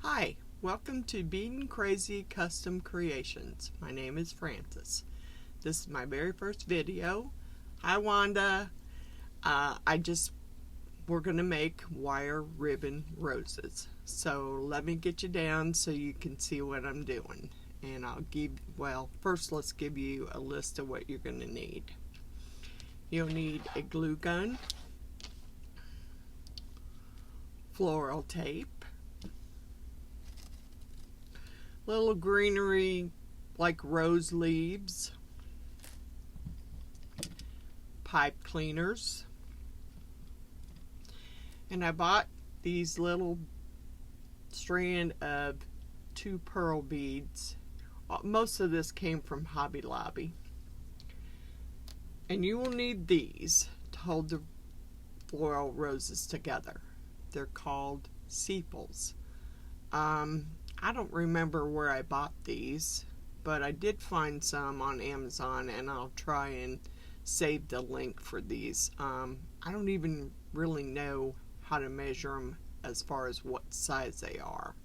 Hi, welcome to Beaten Crazy Custom Creations. My name is Frances. This is my very first video. Hi Wanda. We're going to make wire ribbon roses. So let me get you down so you can see what I'm doing. And first let's give you a list of what you're going to need. You'll need a glue gun, floral tape, little greenery like rose leaves, pipe cleaners, and I bought these little strand of 2 pearl beads. Most of this came from Hobby Lobby. And you will need these to hold the floral roses together. They're called sepals. I don't remember where I bought these, but I did find some on Amazon, and I'll try and save the link for these. I don't even really know how to measure them as far as what size they are,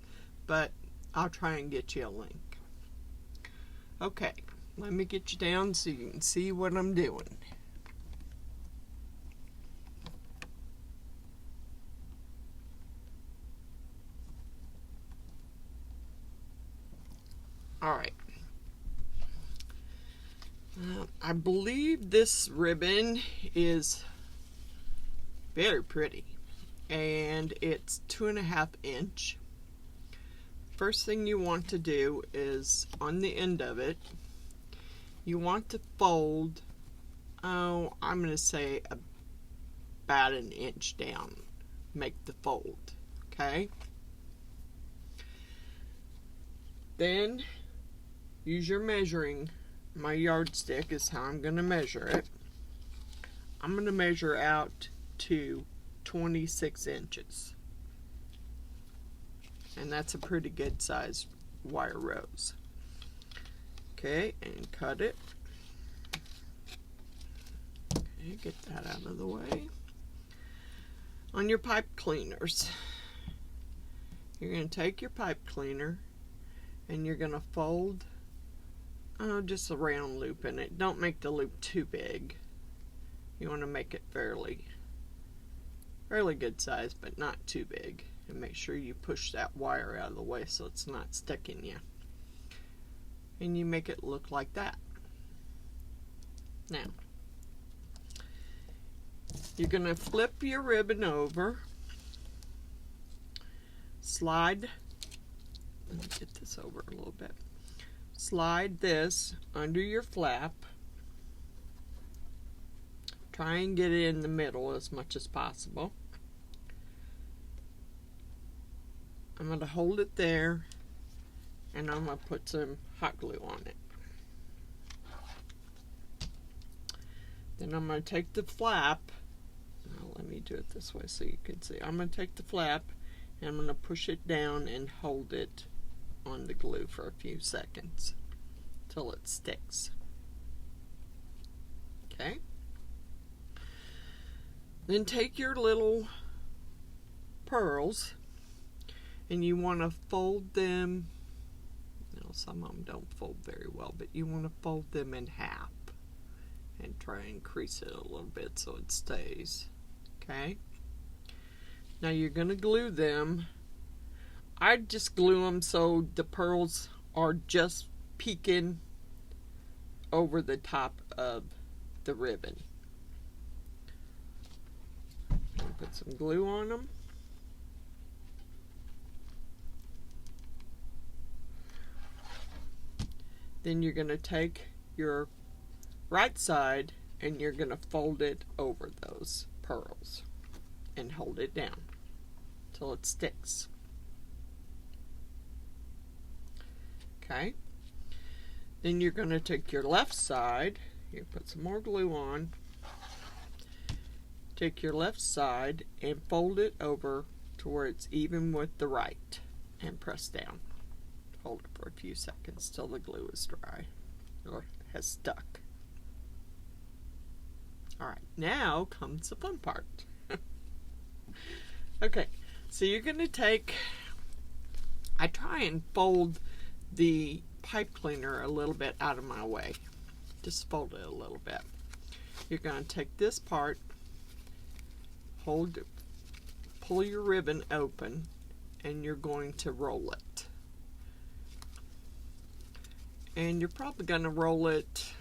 but I'll try and get you a link. Okay, let me get you down so you can see what I'm doing. Alright, I believe this ribbon is very pretty, and it's 2.5 inch. First thing you want to do is, on the end of it, you want to fold, I'm going to say about 1 inch down. Make the fold, okay? Then use your measuring. My yardstick is how I'm going to measure it. I'm going to measure out to 26 inches. And that's a pretty good size wire rose. Okay, and cut it. Okay, get that out of the way. On your pipe cleaners, you're going to take your pipe cleaner and you're going to fold just a round loop in it. Don't make the loop too big. You want to make it fairly good size, but not too big. And make sure you push that wire out of the way so it's not sticking you. And you make it look like that. Now, you're going to flip your ribbon over, slide, let me get this over a little bit, slide this under your flap, try and get it in the middle as much as possible. I'm going to hold it there, and I'm going to put some hot glue on it. Then I'm going to take the flap, let me do it this way so you can see. I'm going to take the flap and I'm going to push it down and hold it on the glue for a few seconds till it sticks. Okay? Then take your little pearls and you want to fold them. Some of them don't fold very well, but you want to fold them in half and try and crease it a little bit so it stays. Okay? Now you're going to glue them. I just glue them so the pearls are just peeking over the top of the ribbon. Put some glue on them. Then you're going to take your right side and you're going to fold it over those pearls and hold it down till it sticks. Okay? Then you're going to take your left side, you put some more glue on, take your left side and fold it over to where it's even with the right and press down. Hold it for a few seconds till the glue is dry or has stuck. Alright, now comes the fun part. Okay, so you're going to take I try and fold the pipe cleaner a little bit out of my way. Just fold it a little bit. You're going to take this part, pull your ribbon open, and you're going to roll it. And you're probably going to roll it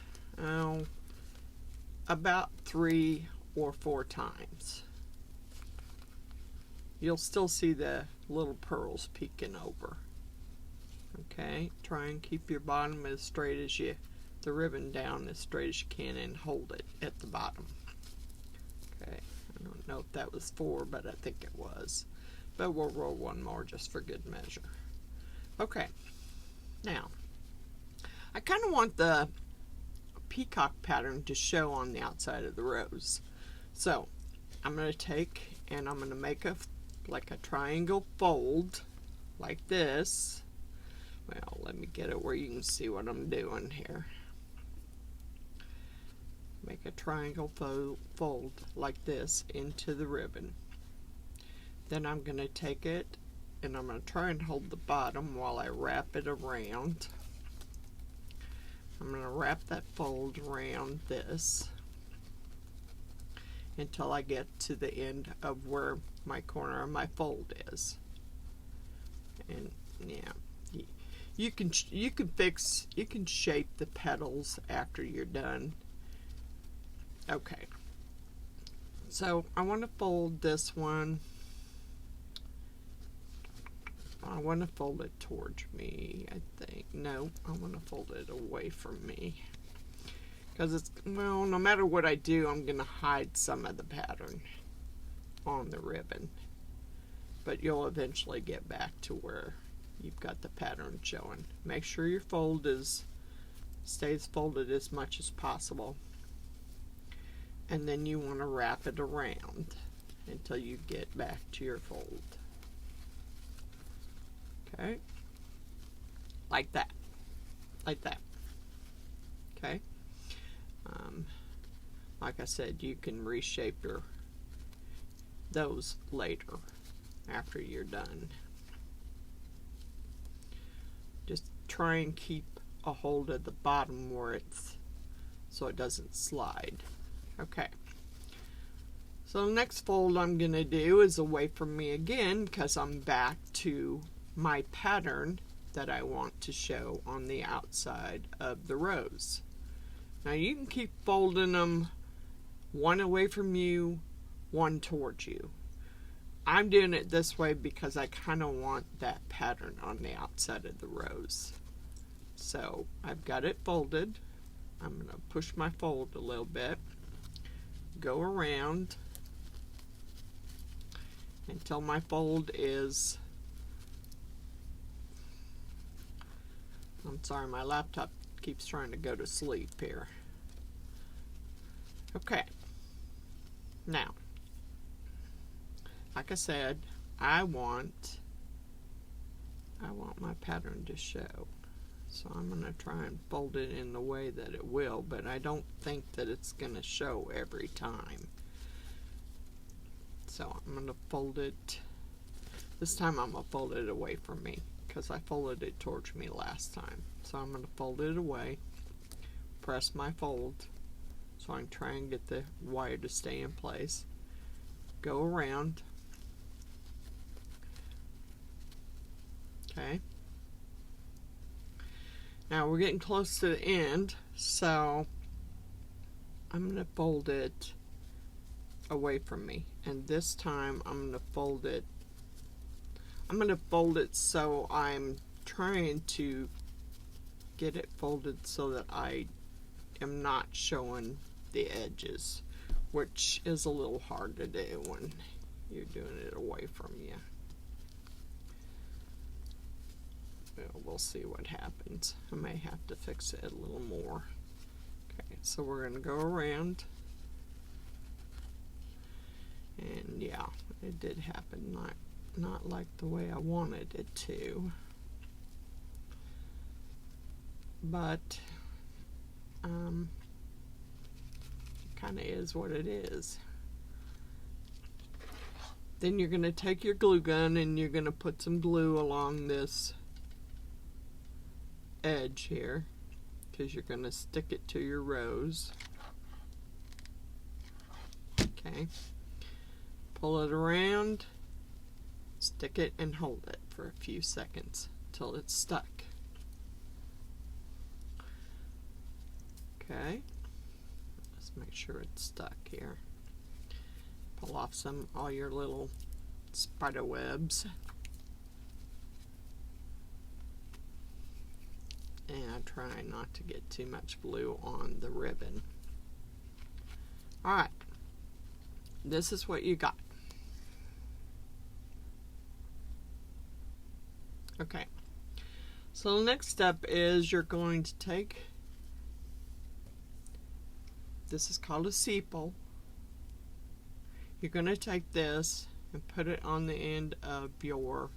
about 3 or 4 times. You'll still see the little pearls peeking over. Okay, try and keep your bottom as straight as the ribbon down as straight as you can, and hold it at the bottom. Okay, I don't know if that was 4, but I think it was. But we'll roll one more just for good measure. Okay, now I kind of want the peacock pattern to show on the outside of the rose. So I'm going to take and I'm going to make a triangle fold like this. Well, let me get it where you can see what I'm doing here. Make a triangle fold like this into the ribbon. Then I'm going to take it and I'm going to try and hold the bottom while I wrap it around. I'm going to wrap that fold around this until I get to the end of where my corner of my fold is. And yeah, you can shape the petals after you're done. Okay, so I want to fold this one. I want to fold it towards me, I think. No, I want to fold it away from me. Because it's, well, no matter what I do, I'm going to hide some of the pattern on the ribbon. But you'll eventually get back to where you've got the pattern showing. Make sure your fold stays folded as much as possible. And then you want to wrap it around until you get back to your fold. Okay, like that, okay. Like I said, you can reshape those later after you're done. Just try and keep a hold of the bottom where so it doesn't slide. Okay. So the next fold I'm going to do is away from me again, because I'm back to my pattern that I want to show on the outside of the rose. Now you can keep folding them one away from you, one towards you. I'm doing it this way because I kind of want that pattern on the outside of the rose. So I've got it folded. I'm going to push my fold a little bit, go around until my fold is, I'm sorry, my laptop keeps trying to go to sleep here. Okay. Now, like I said, I want my pattern to show. So I'm going to try and fold it in the way that it will, but I don't think that it's going to show every time. So I'm going to fold it. This time I'm going to fold it away from me, because I folded it towards me last time. So I'm going to fold it away, press my fold so I can try and get the wire to stay in place, go around, okay. Now we're getting close to the end, so I'm going to fold it away from me, and this time I'm going to fold it so I'm trying to get it folded so that I am not showing the edges, which is a little hard to do when you're doing it away from you. Well, we'll see what happens. I may have to fix it a little more. Okay, so we're going to go around, and yeah, it did happen not like the way I wanted it to, but it kind of is what it is. Then you're going to take your glue gun and you're going to put some glue along this edge here, because you're going to stick it to your rose. Okay. Pull it around, stick it, and hold it for a few seconds till it's stuck. Okay. Let's make sure it's stuck here. Pull off all your little spider webs. And try not to get too much glue on the ribbon. Alright, this is what you got. Okay, so the next step is you're going to take, this is called a sepal. You're going to take this and put it on the end of your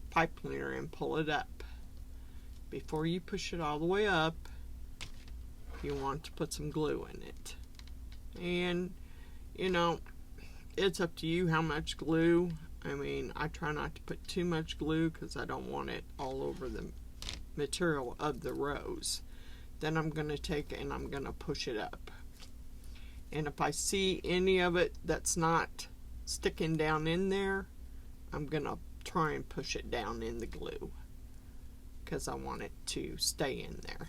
pipe cleaner and pull it up. Before you push it all the way up, you want to put some glue in it. And, you know, it's up to you how much glue. I mean, I try not to put too much glue because I don't want it all over the material of the rose. Then I'm going to take and I'm going to push it up. And if I see any of it that's not sticking down in there, I'm going to try and push it down in the glue, because I want it to stay in there.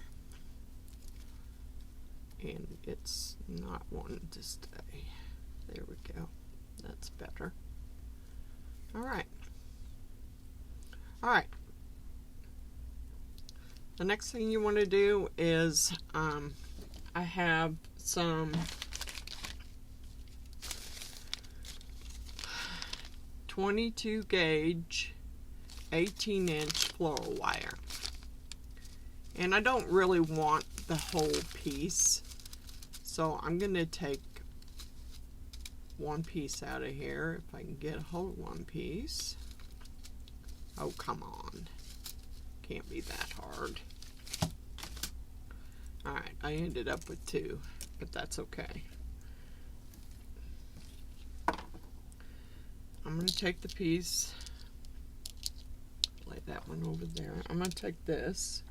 And it's not wanting to stay. There we go. That's better. Alright. Alright. The next thing you want to do is, I have some 22 gauge 18-inch floral wire. And I don't really want the whole piece, so I'm going to take one piece out of here, if I can get a hold of one piece. Oh, come on. Can't be that hard. Alright, I ended up with two, but that's okay. I'm going to take the piece, lay that one over there. I'm going to take this,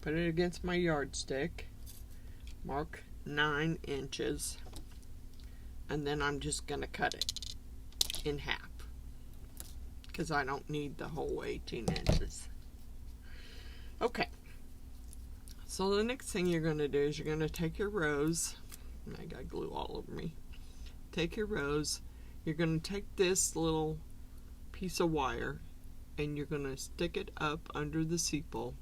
put it against my yardstick, mark 9 inches, and then I'm just going to cut it in half, because I don't need the whole 18 inches. Okay, so the next thing you're going to do is you're going to take your rose, I got glue all over me. Take your rose, you're going to take this little piece of wire and you're going to stick it up under the sepal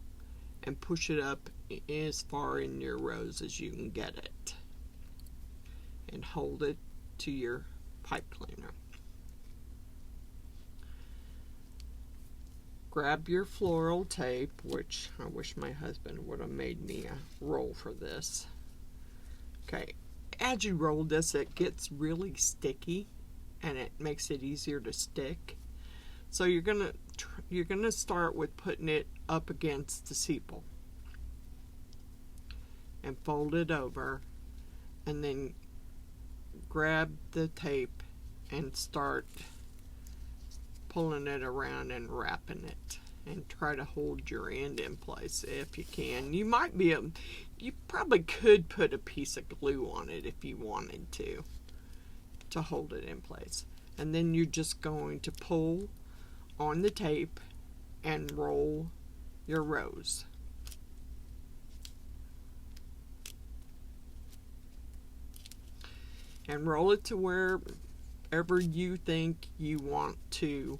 and push it up as far in your rose as you can get it, and hold it to your pipe cleaner. Grab your floral tape, which I wish my husband would have made me a roll for this. Okay. As you roll this, it gets really sticky and it makes it easier to stick. So you're gonna start with putting it up against the sepal and fold it over, and then grab the tape and start pulling it around and wrapping it, and try to hold your end in place if you can. You probably could put a piece of glue on it if you wanted to hold it in place. And then you're just going to pull on the tape and roll your rose. And roll it to wherever you think you want to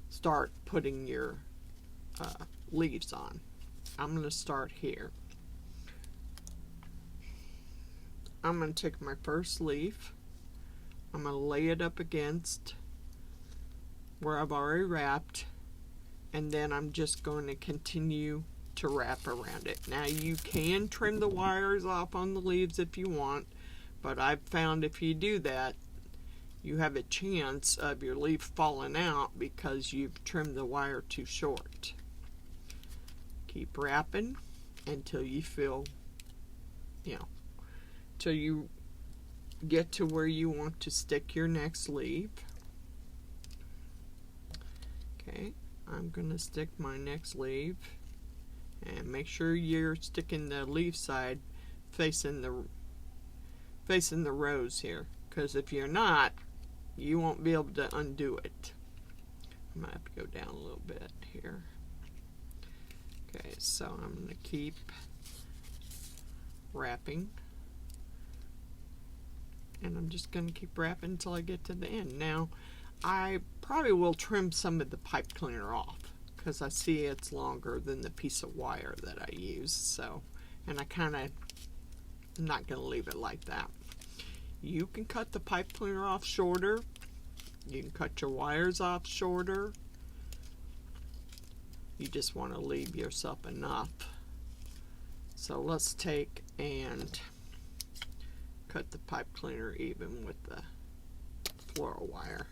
start putting your leaves on. I'm going to start here. I'm going to take my first leaf, I'm going to lay it up against where I've already wrapped, and then I'm just going to continue to wrap around it. Now you can trim the wires off on the leaves if you want, but I've found if you do that, you have a chance of your leaf falling out because you've trimmed the wire too short. Keep wrapping until you feel, till you get to where you want to stick your next leaf. Okay, I'm going to stick my next leaf, and make sure you're sticking the leaf side facing the rose here, because if you're not, you won't be able to undo it. I might have to go down a little bit here. Okay, so I'm going to keep wrapping, and I'm just going to keep wrapping until I get to the end. Now, I probably will trim some of the pipe cleaner off because I see it's longer than the piece of wire that I use. So, and I'm not going to leave it like that. You can cut the pipe cleaner off shorter. You can cut your wires off shorter. You just want to leave yourself enough. So let's take and cut the pipe cleaner even with the floral wire.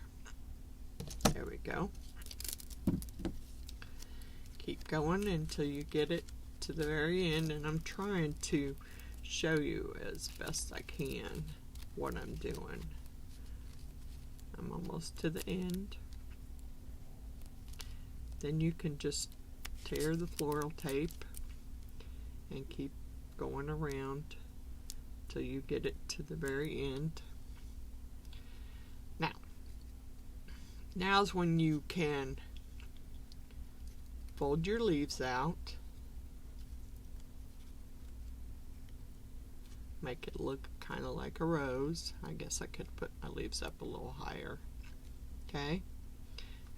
There we go. Keep going until you get it to the very end, and I'm trying to show you as best I can what I'm doing. I'm almost to the end. Then you can just tear the floral tape and keep going around till you get it to the very end. Now's when you can fold your leaves out, make it look kind of like a rose. I guess I could put my leaves up a little higher. Okay,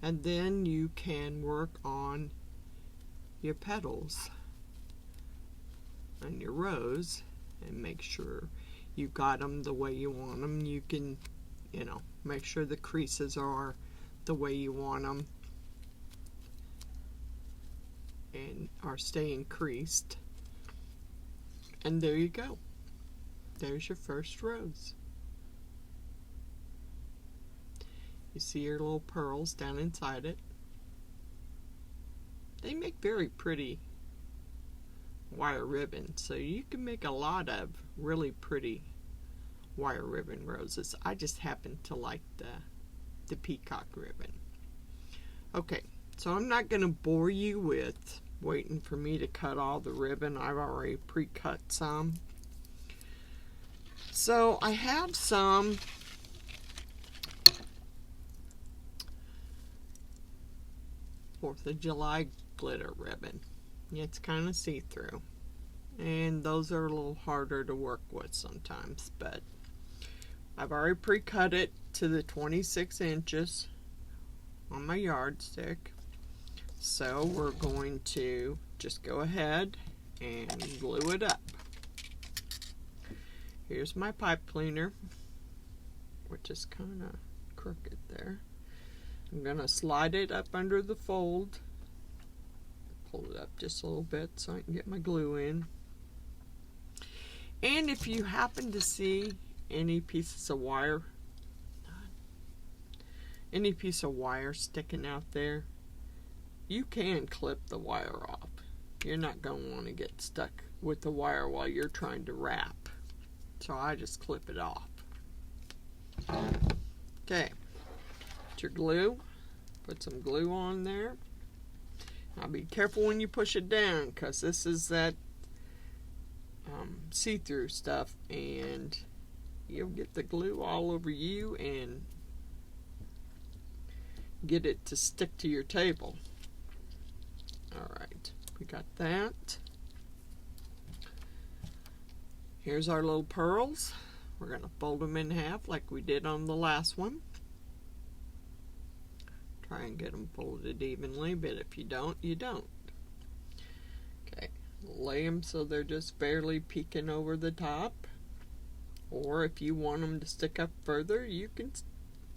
and then you can work on your petals and your rose and make sure you got them the way you want them. You can, make sure the creases are the way you want them and are staying creased. And there you go. There's your first rose. You see your little pearls down inside it. They make very pretty wire ribbon, so you can make a lot of really pretty wire ribbon roses. I just happen to like the peacock ribbon. Okay, so I'm not going to bore you with waiting for me to cut all the ribbon. I've already pre-cut some. So I have some Fourth of July glitter ribbon. It's kind of see-through, and those are a little harder to work with sometimes, but I've already pre-cut it to the 26 inches on my yardstick. So we're going to just go ahead and glue it up. Here's my pipe cleaner, which is kind of crooked there. I'm going to slide it up under the fold, pull it up just a little bit so I can get my glue in. And if you happen to see any pieces of wire, sticking out there, you can clip the wire off. You're not going to want to get stuck with the wire while you're trying to wrap. So I just clip it off. Okay, get your glue, put some glue on there. Now be careful when you push it down, because this is that see-through stuff, and you'll get the glue all over you and get it to stick to your table. Alright, we got that. Here's our little pearls. We're going to fold them in half like we did on the last one. Try and get them folded evenly, but if you don't, you don't. Okay, lay them so they're just barely peeking over the top. Or if you want them to stick up further, you can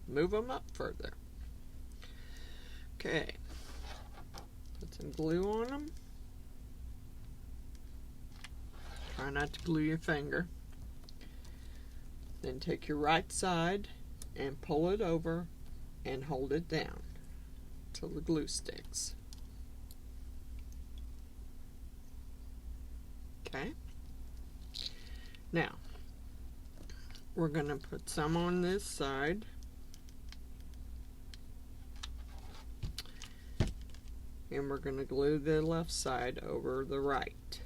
move them up further. Okay, put some glue on them. Try not to glue your finger. Then take your right side and pull it over and hold it down till the glue sticks. Okay. Now, We're going to put some on this side. And we're going to glue the left side over the right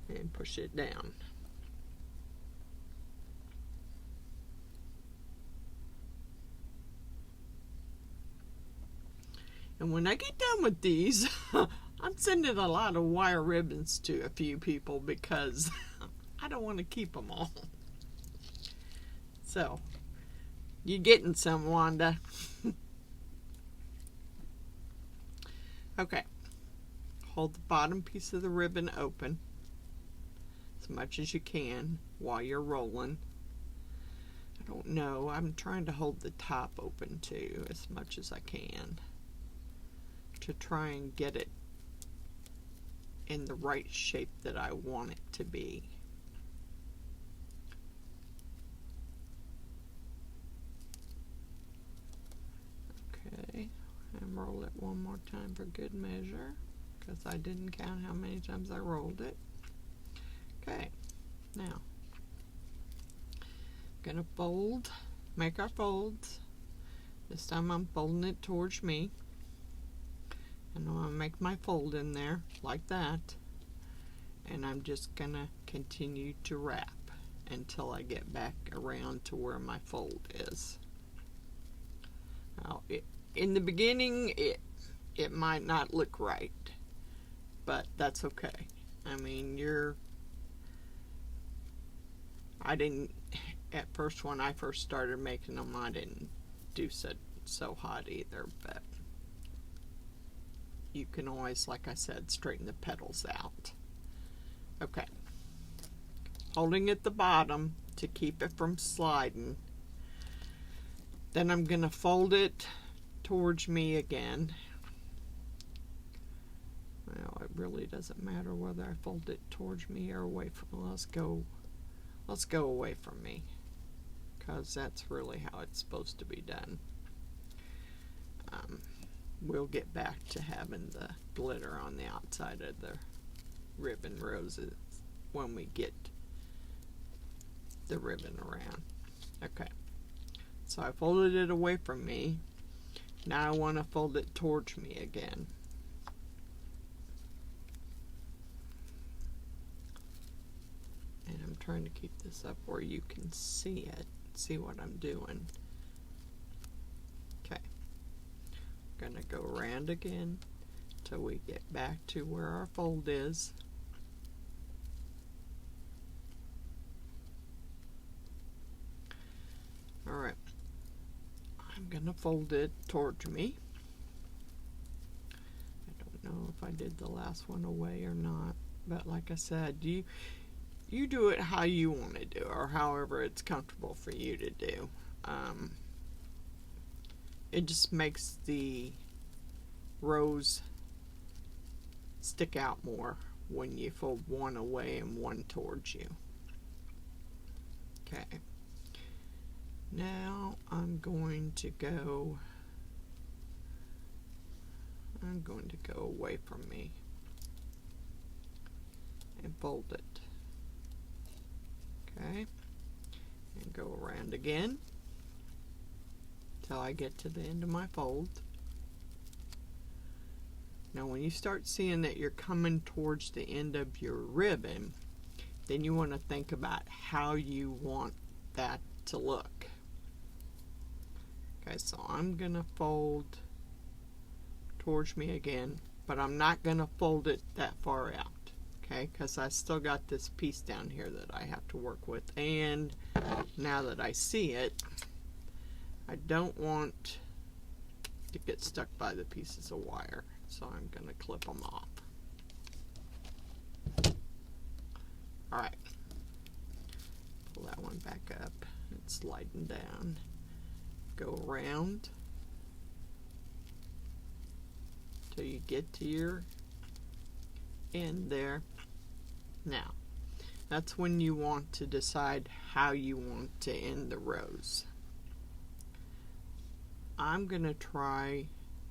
and push it down. And when I get done with these, I'm sending a lot of wire ribbons to a few people because I don't want to keep them all. So, you getting some, Wanda? Okay. Hold the bottom piece of the ribbon open as much as you can while you're rolling. I don't know. I'm trying to hold the top open too as much as I can to try and get it in the right shape that I want it to be. Okay, and roll it one more time for good measure because I didn't count how many times I rolled it. Okay, now I'm gonna fold, make our folds. This time I'm folding it towards me. And I'm going to make my fold in there like that, and I'm just going to continue to wrap until I get back around to where my fold is. Now, in the beginning it might not look right, but that's okay. I mean, I didn't, at first when I first started making them, I didn't do so hot either, but you can always, like I said, straighten the petals out. Okay. Holding at the bottom to keep it from sliding. Then I'm going to fold it towards me again. Well, it really doesn't matter whether I fold it towards me or away from. Let's go away from me, because that's really how it's supposed to be done. We'll get back to having the glitter on the outside of the ribbon roses when we get the ribbon around. Okay, so I folded it away from me. Now I want to fold it towards me again. And I'm trying to keep this up where you can see it, see what I'm doing. Okay. Going to go around again till we get back to where our fold is. Alright, I'm going to fold it towards me. I don't know if I did the last one away or not, but like I said, you do it how you want to do, or however it's comfortable for you to do. It just makes the rose stick out more when you fold one away and one towards you. Okay. Now I'm going to go away from me and fold it. Okay. And go around again till I get to the end of my fold. Now when you start seeing that you're coming towards the end of your ribbon, then you want to think about how you want that to look. Okay, so I'm going to fold towards me again, but I'm not going to fold it that far out. Okay, because I still got this piece down here that I have to work with, and now that I see it, I don't want to get stuck by the pieces of wire, so I'm going to clip them off. Alright, pull that one back up. It's sliding down. Go around till you get to your end there. Now, that's when you want to decide how you want to end the rose. I'm going to try,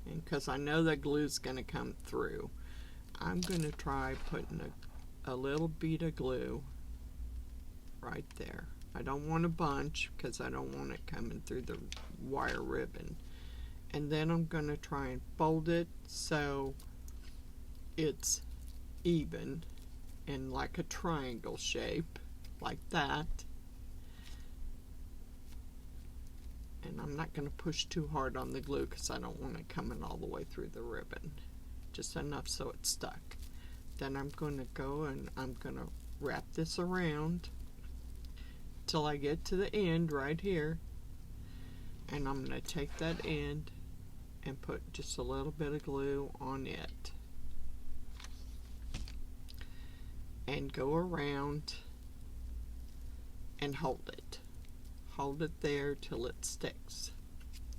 and because I know that glue's going to come through, I'm going to try putting a little bead of glue right there I don't want a bunch because I don't want it coming through the wire ribbon. And then I'm going to try and fold it so it's even in like a triangle shape, like that. And I'm not going to push too hard on the glue because I don't want it coming all the way through the ribbon. Just enough so it's stuck. Then I'm going to go and I'm going to wrap this around till I get to the end right here. And I'm going to take that end and put just a little bit of glue on it. And go around and hold it. Hold it there till it sticks.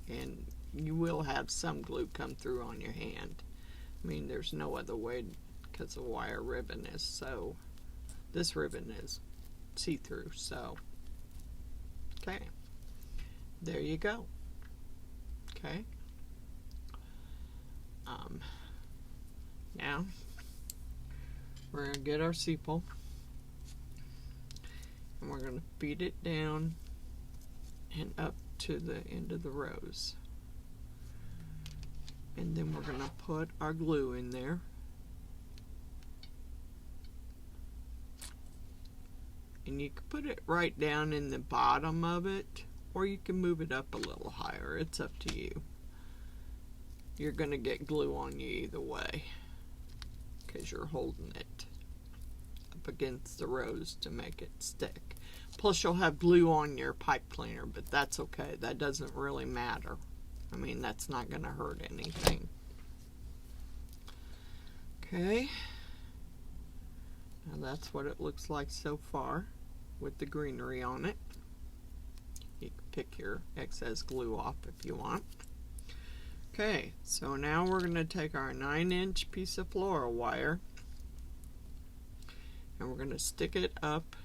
And you will have some glue come through on your hand. I mean, there's no other way because the wire ribbon is so, this ribbon is see-through, so, okay. There you go. Okay. Now, we're going to get our sepal and we're going to feed it down and up to the end of the rose. And then we're going to put our glue in there. And you can put it right down in the bottom of it, or you can move it up a little higher. It's up to you. You're going to get glue on you either way because you're holding it up against the rose to make it stick. Plus you'll have glue on your pipe cleaner, but that's okay. That doesn't really matter. I mean, that's not going to hurt anything. Okay. Now that's what it looks like so far with the greenery on it. You can pick your excess glue off if you want. Okay, so now we're going to take our 9-inch piece of floral wire and we're going to stick it up.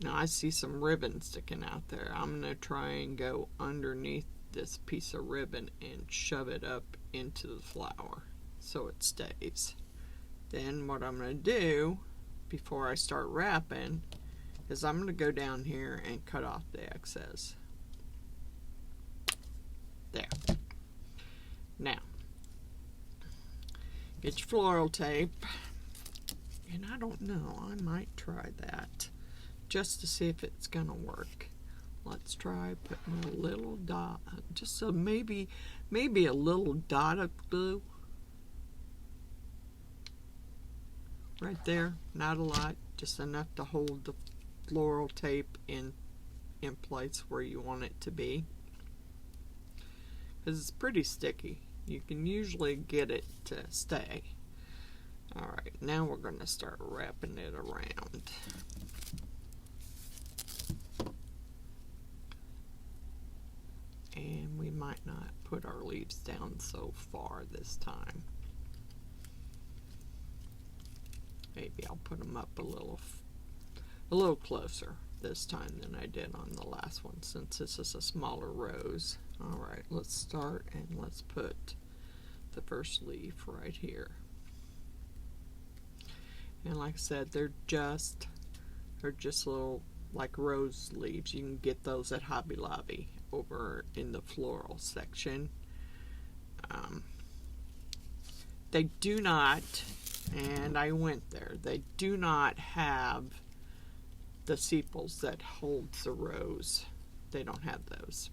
Now I see some ribbon sticking out there. I'm going to try and go underneath this piece of ribbon and shove it up into the flower so it stays. Then what I'm going to do before I start wrapping is I'm going to go down here and cut off the excess. There. Now, get your floral tape, and I don't know, I might try that just to see if it's going to work. Let's try putting a little dot, just so maybe a little dot of glue right there. Not a lot, just enough to hold the floral tape in place where you want it to be, because it's pretty sticky. You can usually get it to stay. Alright, now we're going to start wrapping it around. And we might not put our leaves down so far this time. Maybe I'll put them up a little closer this time than I did on the last one, since this is a smaller rose. Alright, let's start and let's put the first leaf right here. And like I said, they're just little like rose leaves. You can get those at Hobby Lobby over in the floral section. They do not, and I went there, they do not have the sepals that holds the rose. They don't have those.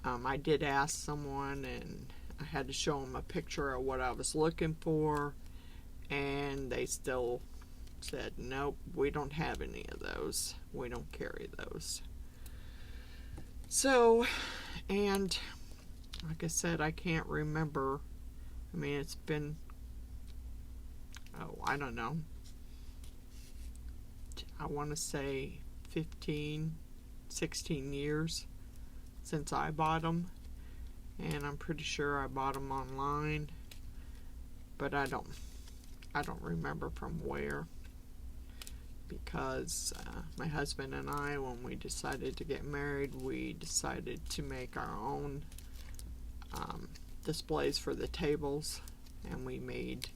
I did ask someone and I had to show them a picture of what I was looking for, and they still said, nope, we don't have any of those. We don't carry those. So, and like I said, I can't remember. I mean, it's been, oh, I don't know. I want to say 15, 16 years since I bought them. And I'm pretty sure I bought them online. But I don't remember from where. Because my husband and I, when we decided to get married, we decided to make our own displays for the tables, and we made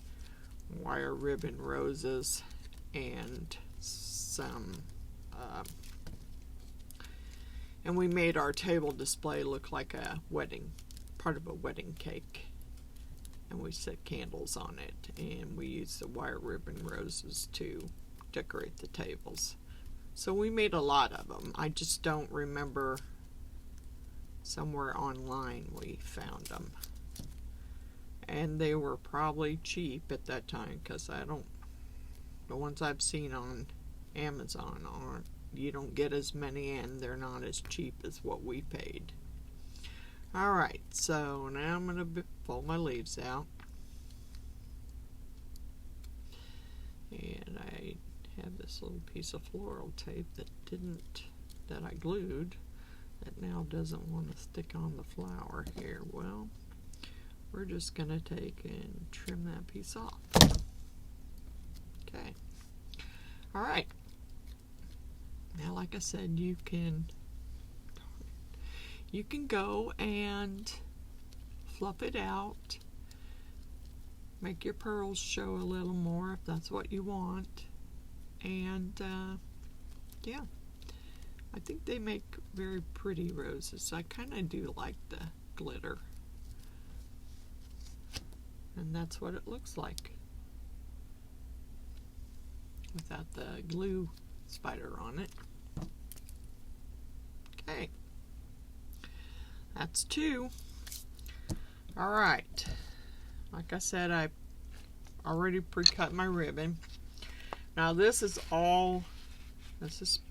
wire ribbon roses and some And we made our table display look like a wedding, part of a wedding cake. And we set candles on it, and we used the wire ribbon roses to decorate the tables. So we made a lot of them. I just don't remember, somewhere online we found them. And they were probably cheap at that time, because the ones I've seen on Amazon aren't, you don't get as many, and they're not as cheap as what we paid. Alright, so now I'm going to fold my leaves out. And I have this little piece of floral tape that I glued, that now doesn't want to stick on the flower here. Well, we're just going to take and trim that piece off. Okay. Alright. Now, like I said, you can go and fluff it out, make your pearls show a little more if that's what you want, and yeah, I think they make very pretty roses. I kind of do like the glitter, and that's what it looks like without the glue spider on it. Okay, that's 2. Alright, like I said, I already pre-cut my ribbon. Now this is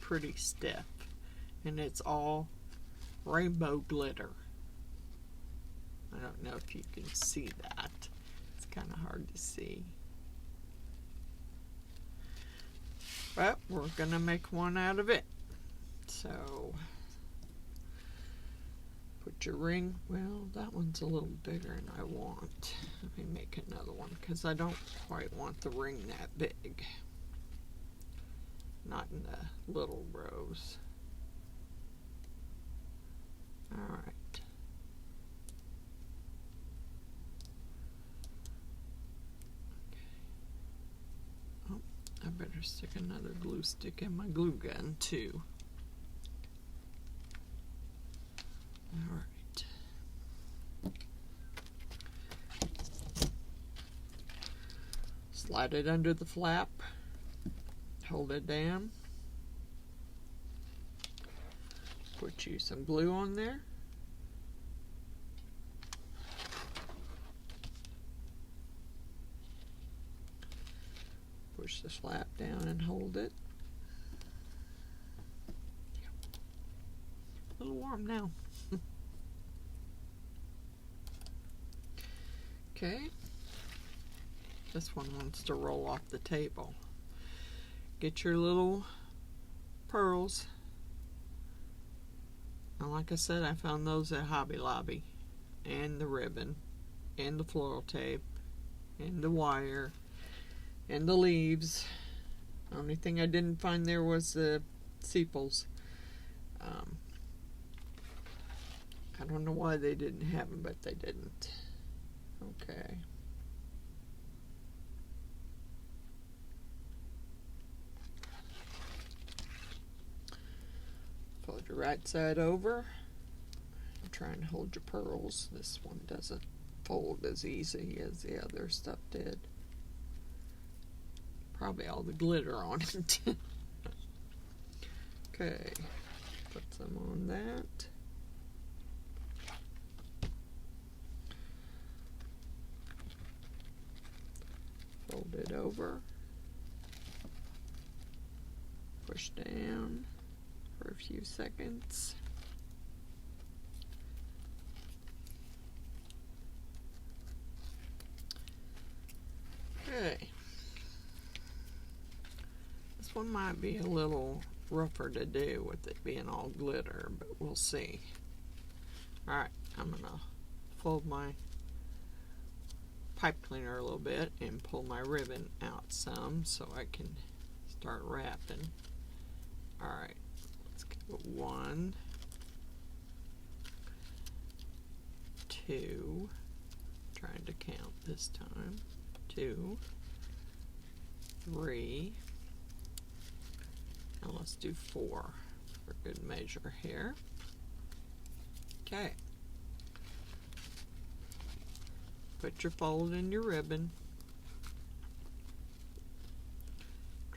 pretty stiff, and it's all rainbow glitter. I don't know if you can see that. It's kind of hard to see. But we're going to make one out of it. So, put your ring. Well, that one's a little bigger than I want. Let me make another one, because I don't quite want the ring that big. Not in the little rose. Alright. I better stick another glue stick in my glue gun too. Alright. Slide it under the flap. Hold it down. Put you some glue on there. Push the flap down and hold it. A little warm now. Okay. This one wants to roll off the table. Get your little pearls. And like I said, I found those at Hobby Lobby. And the ribbon. And the floral tape. And the wire. And the leaves. The only thing I didn't find there was the sepals. I don't know why they didn't have them, but they didn't. Okay. Fold your right side over. I'm trying to hold your pearls. This one doesn't fold as easy as the other stuff did. Probably all the glitter on it. Okay, put some on that. Fold it over. Push down for a few seconds. Okay. This one might be a little rougher to do with it being all glitter, but we'll see. Alright, I'm going to fold my pipe cleaner a little bit and pull my ribbon out some so I can start wrapping. Alright, let's go 1, 2, trying to count this time, 2, 3, And let's do 4 for good measure here. Okay. Put your fold in your ribbon.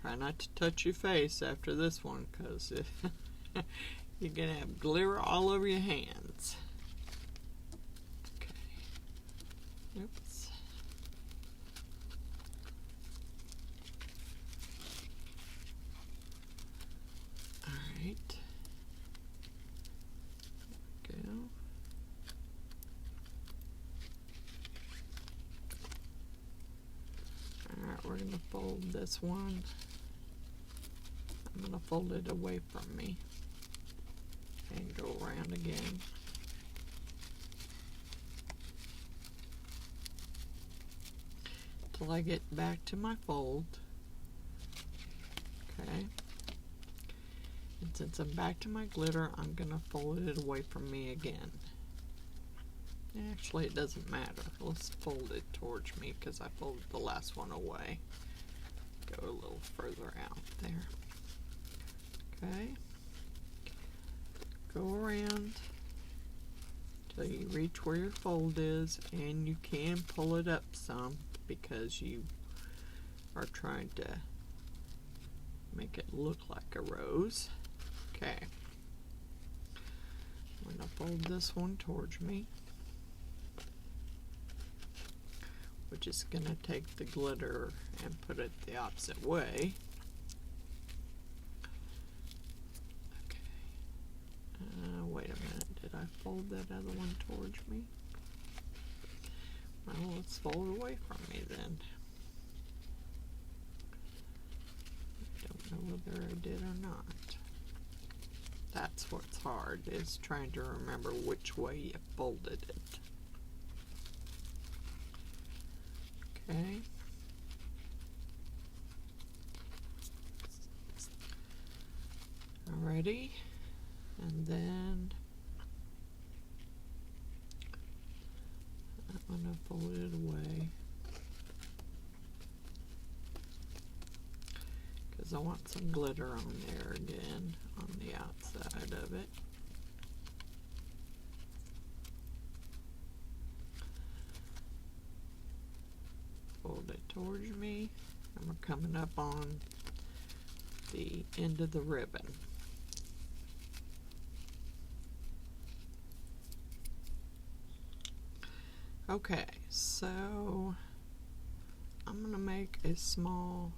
Try not to touch your face after this one, because you're going to have glitter all over your hands. Okay. Oops. Alright. There we go. Alright, we're going to fold this one. I'm going to fold it away from me and go around again. Till I get back to my fold. Okay. And since I'm back to my glitter, I'm going to fold it away from me again. Actually, it doesn't matter. Let's fold it towards me because I folded the last one away. Go a little further out there. Okay. Go around till you reach where your fold is, and you can pull it up some because you are trying to make it look like a rose. Okay. I'm going to fold this one towards me, which is going to take the glitter and put it the opposite way. Okay. Wait a minute. Did I fold that other one towards me? Well, let's fold away from me then. I don't know whether I did or not. That's what's hard, is trying to remember which way you folded it. Okay. Alrighty. And then I'm going to fold it away because I want some glitter on there again on the outside of it. Fold it towards me, and we're coming up on the end of the ribbon. Okay, so I'm going to make a small,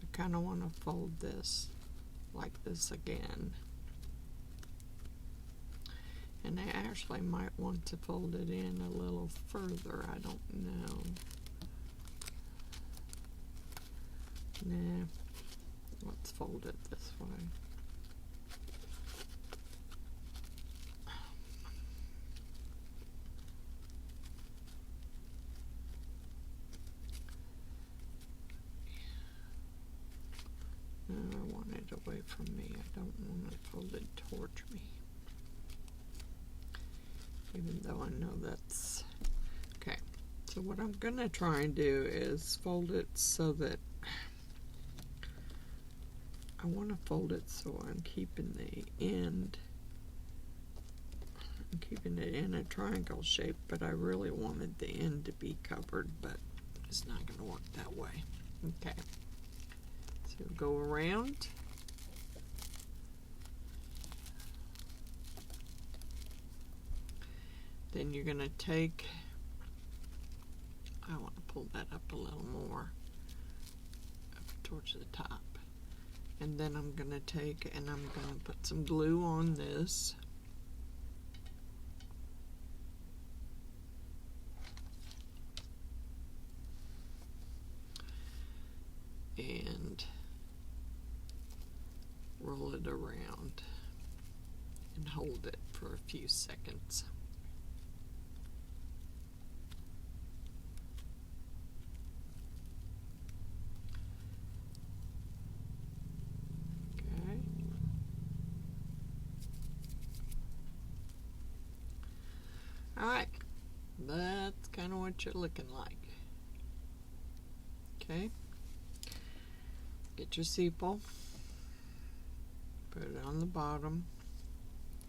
I kind of want to fold this like this again. And I actually might want to fold it in a little further, I don't know. Nah, let's fold it this way. I want it away from me. I don't want it folded towards me. Even though I know that's... Okay, so what I'm going to try and do is fold it so that... I want to fold it so I'm keeping the end... I'm keeping it in a triangle shape, but I really wanted the end to be covered, but it's not going to work that way. Okay. So go around. Then you're going to take, I want to pull that up a little more, up towards the top. And then I'm going to take and I'm going to put some glue on this. And roll it around and hold it for a few seconds. Okay. Alright, that's kind of what you're looking like. Okay. Get your sepal, put it on the bottom,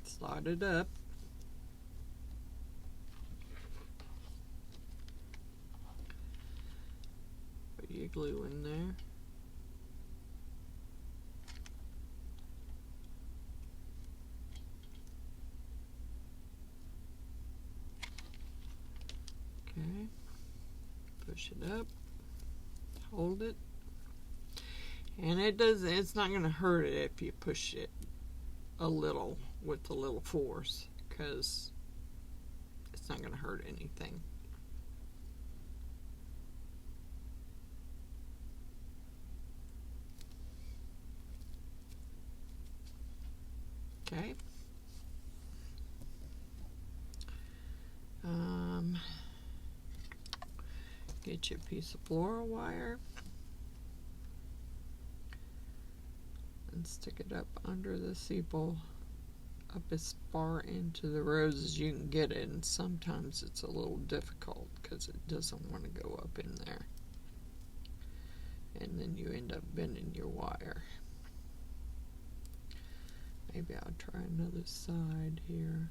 slide it up, put your glue in there, okay, push it up, hold it. And it's not going to hurt it if you push it a little with a little force, because it's not going to hurt anything. Okay. Get you a piece of floral wire and stick it up under the sepal, up as far into the rose as you can get it, and sometimes it's a little difficult because it doesn't want to go up in there, and then you end up bending your wire. Maybe I'll try another side here,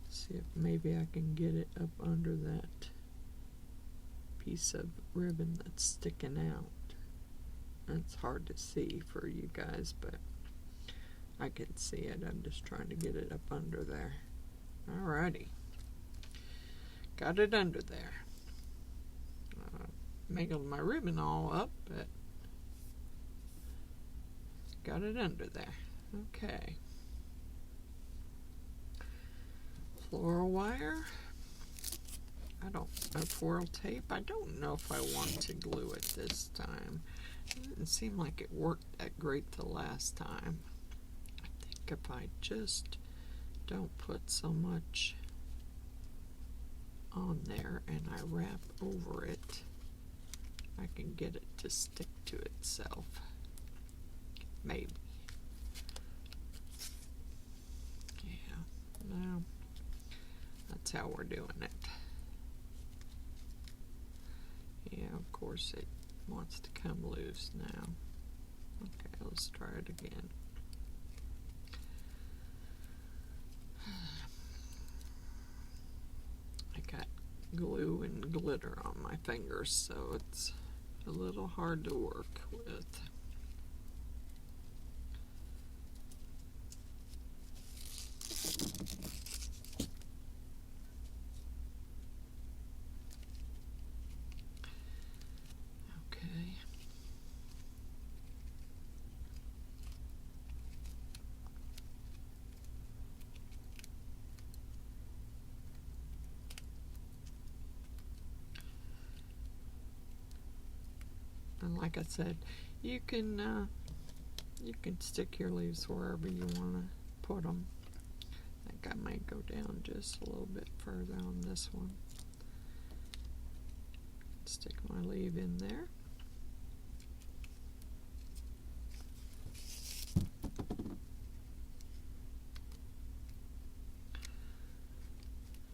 see if maybe I can get it up under that piece of ribbon that's sticking out. It's hard to see for you guys, but I can see it. I'm just trying to get it up under there. Alrighty. Got it under there. Making my ribbon all up, but got it under there. Okay. Floral wire. Floral tape. I don't know if I want to glue it this time. It didn't seem like it worked that great the last time. I think if I just don't put so much on there and I wrap over it, I can get it to stick to itself. Maybe. Yeah. No. That's how we're doing it. Yeah, of course it wants to come loose now. Okay, let's try it again. I got glue and glitter on my fingers, so it's a little hard to work with. And like I said, you can stick your leaves wherever you want to put them. I think I might go down just a little bit further on this one. Stick my leaf in there.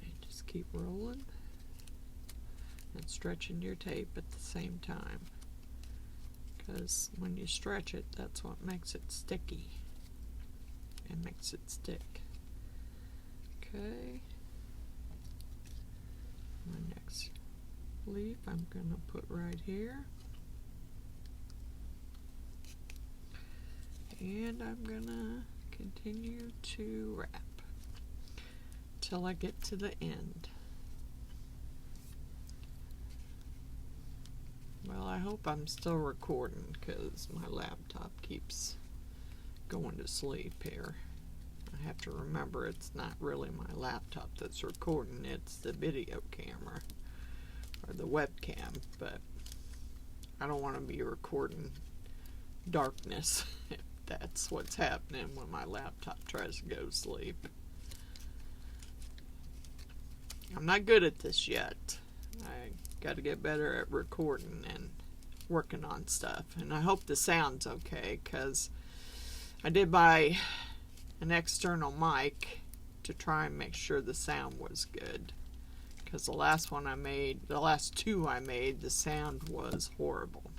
And just keep rolling and stretching your tape at the same time. Because when you stretch it, that's what makes it sticky and makes it stick. Okay. My next leaf I'm going to put right here. And I'm going to continue to wrap till I get to the end. Well, I hope I'm still recording because my laptop keeps going to sleep here. I have to remember it's not really my laptop that's recording, it's the video camera or the webcam, but I don't want to be recording darkness if that's what's happening when my laptop tries to go to sleep. I'm not good at this yet. I got to get better at recording and working on stuff, and I hope the sound's okay, because I did buy an external mic to try and make sure the sound was good, because the last two I made, the sound was horrible,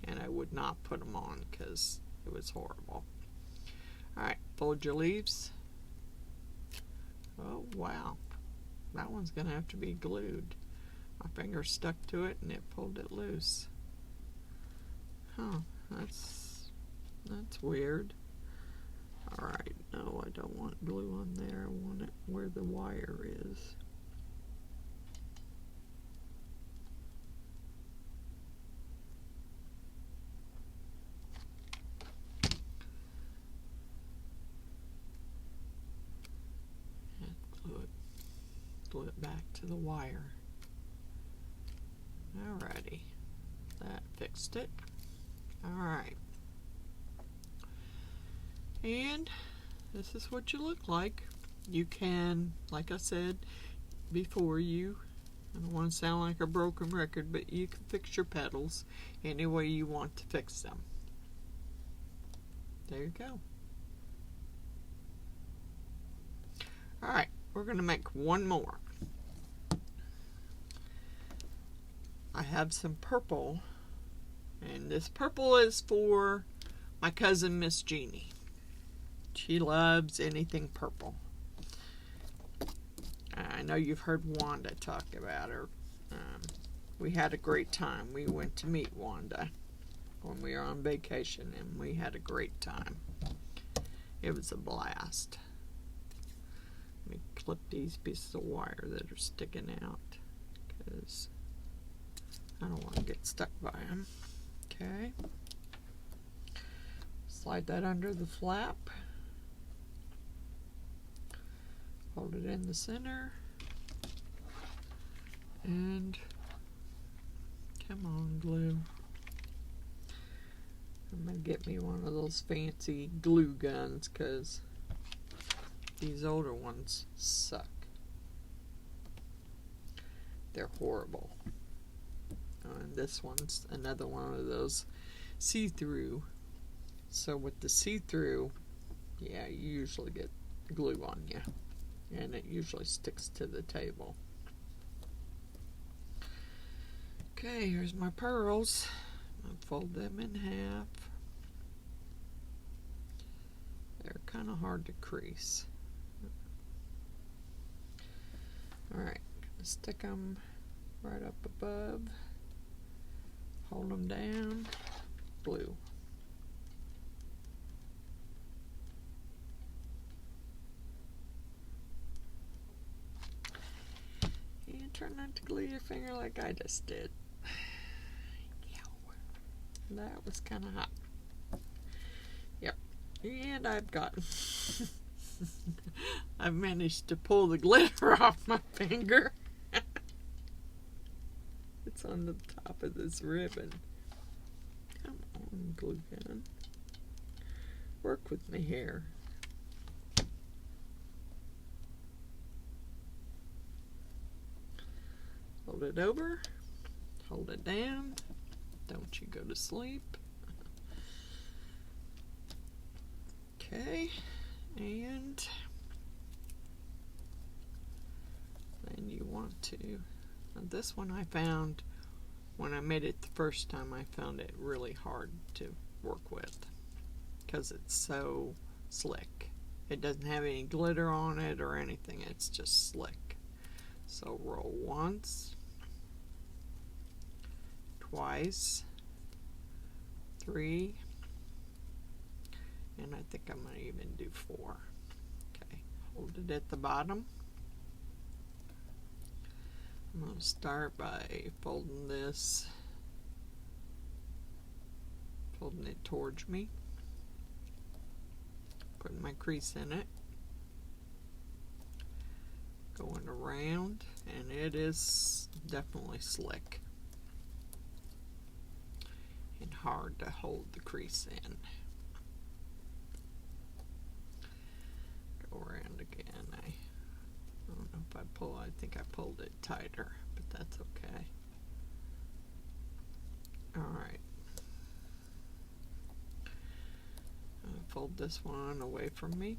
and I would not put them on because it was horrible. Alright, fold your leaves. Oh wow, that one's gonna have to be glued. My finger stuck to it and it pulled it loose. Huh, that's weird. Alright, no, I don't want glue on there. I want it where the wire is. And glue it back to the wire. Alrighty, that fixed it. Alright. And this is what you look like. You can, like I said before, I don't want to sound like a broken record, but you can fix your petals any way you want to fix them. There you go. Alright, we're going to make one more. I have some purple, and this purple is for my cousin Miss Jeannie. She loves anything purple. I know you've heard Wanda talk about her. We had a great time. We went to meet Wanda when we were on vacation, and we had a great time. It was a blast. Let me clip these pieces of wire that are sticking out because I don't want to get stuck by them. Okay. Slide that under the flap. Hold it in the center. And come on, glue. I'm going to get me one of those fancy glue guns because these older ones suck. They're horrible. And this one's another one of those see-through. So with the see-through, yeah, you usually get glue on you. And it usually sticks to the table. Okay, here's my pearls. I'll fold them in half. They're kind of hard to crease. Alright, stick them right up above. Hold them down. Glue. And try not to glue your finger like I just did. That was kind of hot. Yep. And I've managed to pull the glitter off my finger. It's on the top of this ribbon. Come on, glue gun. Work with me here. Hold it over. Hold it down. Don't you go to sleep. Okay, and then you want to, this one I found, when I made it the first time, I found it really hard to work with because it's so slick. It doesn't have any glitter on it or anything, it's just slick. So roll once, twice, 3, and I think I'm going to even do 4. Okay, hold it at the bottom. I'm going to start by folding this, folding it towards me, putting my crease in it, going around, and it is definitely slick and hard to hold the crease in. Go around again. I don't know if I think I pulled it tighter, but that's okay. Alright. Fold this one away from me.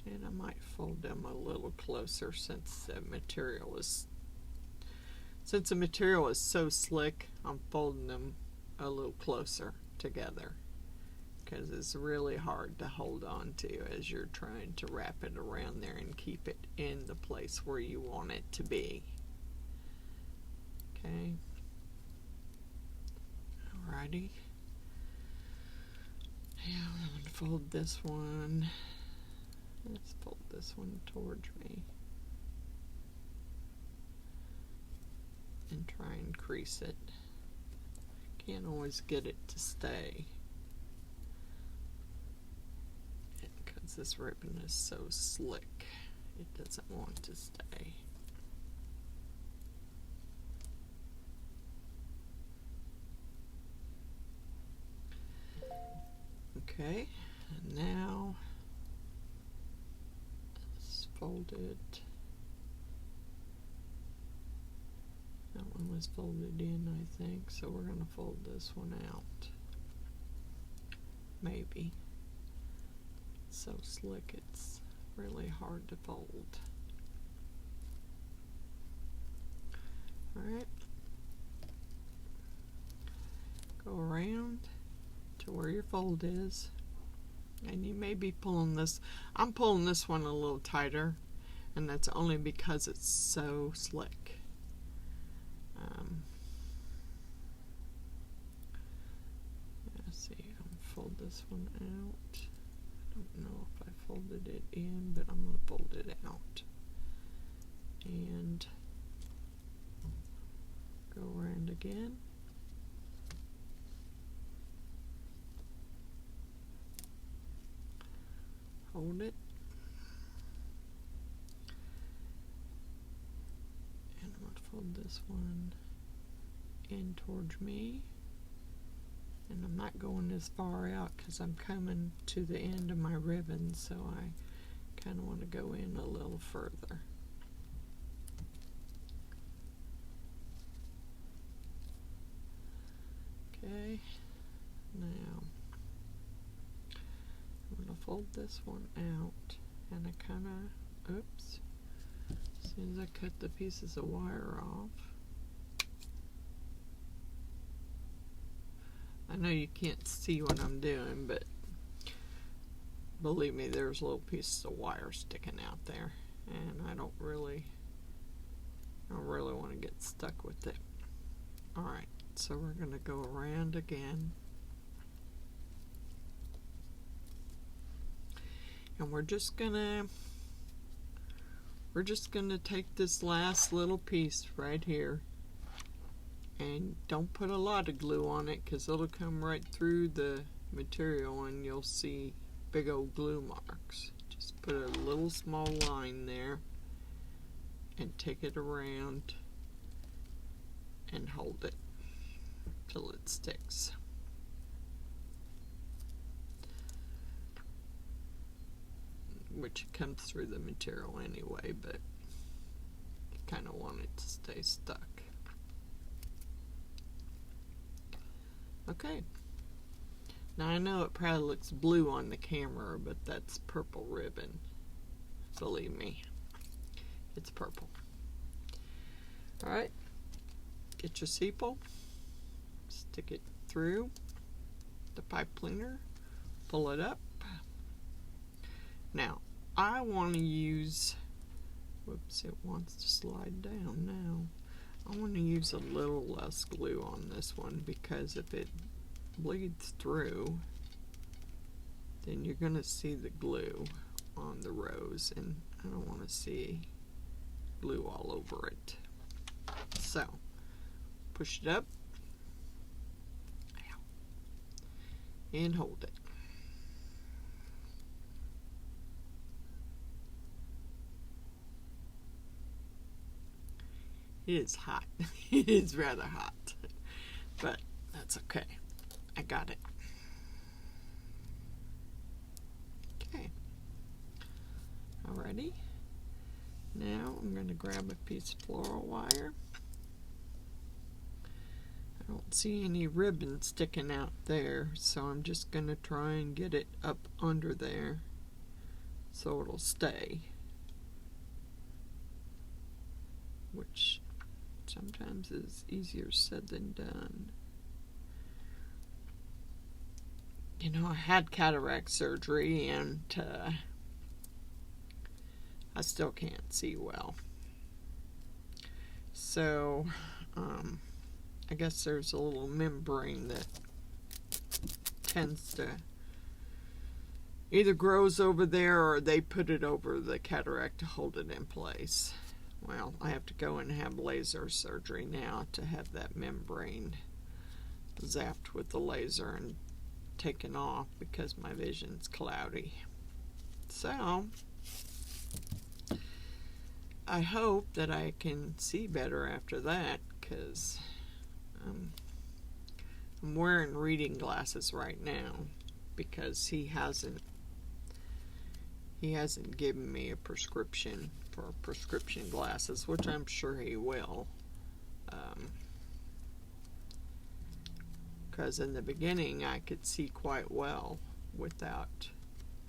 And I might fold them a little closer since the material is Since the material is so slick, I'm folding them a little closer together because it's really hard to hold on to as you're trying to wrap it around there and keep it in the place where you want it to be. Okay. Alrighty. Now I'm going to fold this one. Let's fold this one towards me and try and crease it. Can't always get it to stay because this ribbon is so slick. It doesn't want to stay. Okay, and now let's fold it. That one was folded in, I think, so we're going to fold this one out. Maybe. It's so slick, it's really hard to fold. Alright. Go around to where your fold is, and you may be pulling this. I'm pulling this one a little tighter, and that's only because it's so slick. Let's see, I'll fold this one out. I don't know if I folded it in, but I'm going to fold it out and go around again. Hold it, and I'm going to fold this one in towards me, and I'm not going as far out because I'm coming to the end of my ribbon, so I kind of want to go in a little further. Okay, now I'm going to fold this one out, and I kind of, oops, as soon as I cut the pieces of wire off. I know you can't see what I'm doing, but believe me, there's little pieces of wire sticking out there, and I don't really want to get stuck with it. Alright, so we're going to go around again. And we're just gonna take this last little piece right here, and don't put a lot of glue on it because it'll come right through the material and you'll see big old glue marks. Just put a little small line there and take it around and hold it till it sticks. Which comes through the material anyway, but you kind of want it to stay stuck. Okay. Now I know it probably looks blue on the camera, but that's purple ribbon. Believe me, it's purple. Alright, get your sepal, stick it through the pipe cleaner, pull it up. Now, I want to use, whoops, it wants to slide down now. I want to use a little less glue on this one because if it bleeds through, then you're going to see the glue on the rose, and I don't want to see glue all over it. So, push it up and hold it. It is hot. It is rather hot, but that's okay. I got it. Okay. Alrighty. Now I'm going to grab a piece of floral wire. I don't see any ribbon sticking out there, so I'm just going to try and get it up under there so it'll stay. Which sometimes it's easier said than done. You know, I had cataract surgery and I still can't see well. So, I guess there's a little membrane that tends to either grows over there or they put it over the cataract to hold it in place. Well, I have to go and have laser surgery now to have that membrane zapped with the laser and taken off because my vision's cloudy. So, I hope that I can see better after that, because I'm wearing reading glasses right now because he hasn't given me a prescription for prescription glasses, which I'm sure he will. Because in the beginning I could see quite well without,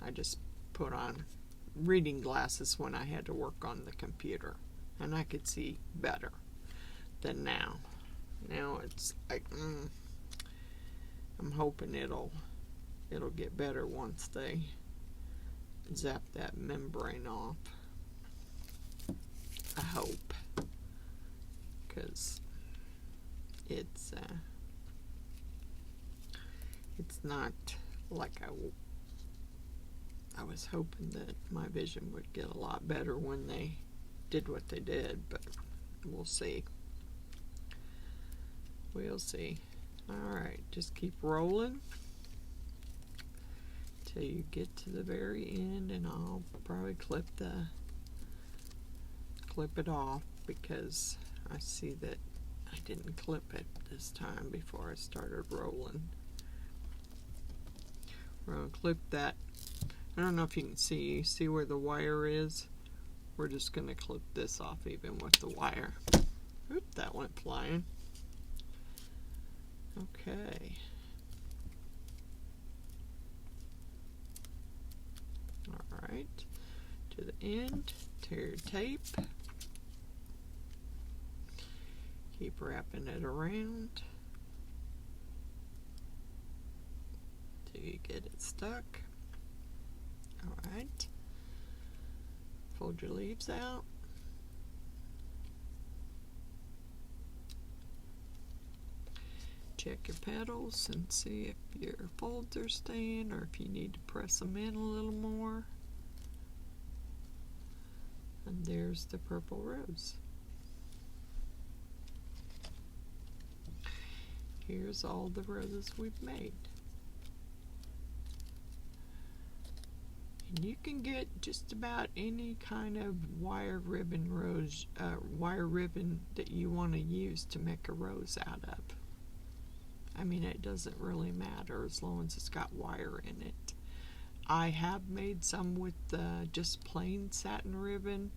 I just put on reading glasses when I had to work on the computer, and I could see better than now. Now it's like, I'm hoping it'll get better once they zap that membrane off. I hope, because it's not like I was hoping that my vision would get a lot better when they did what they did, but we'll see. We'll see. Alright, just keep rolling till you get to the very end, and I'll probably clip it off because I see that I didn't clip it this time before I started rolling. We're going to clip that. I don't know if you can see. You see where the wire is? We're just going to clip this off even with the wire. Oop, that went flying. Okay. Alright. To the end. Tear your tape. Keep wrapping it around till you get it stuck. Alright. Fold your leaves out. Check your petals and see if your folds are staying or if you need to press them in a little more. And there's the purple rose. Here's all the roses we've made. And you can get just about any kind of wire ribbon that you want to use to make a rose out of. I mean, it doesn't really matter as long as it's got wire in it. I have made some with just plain satin ribbon,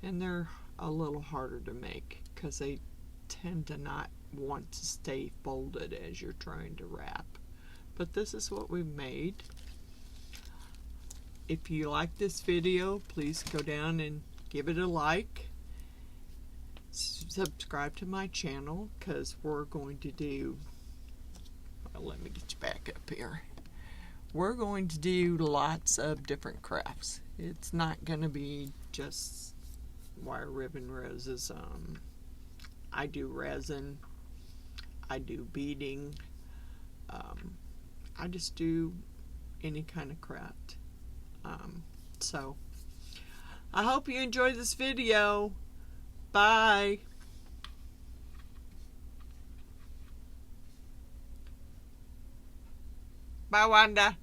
and they're a little harder to make because they tend to not want to stay folded as you're trying to wrap. But this is what we've made. If you like this video, please go down and give it a like. Subscribe to my channel because we're going to do, well, let me get you back up here. We're going to do lots of different crafts. It's not going to be just wire ribbon roses. I do resin. I do beading. I just do any kind of craft. So, I hope you enjoyed this video. Bye. Bye, Wanda.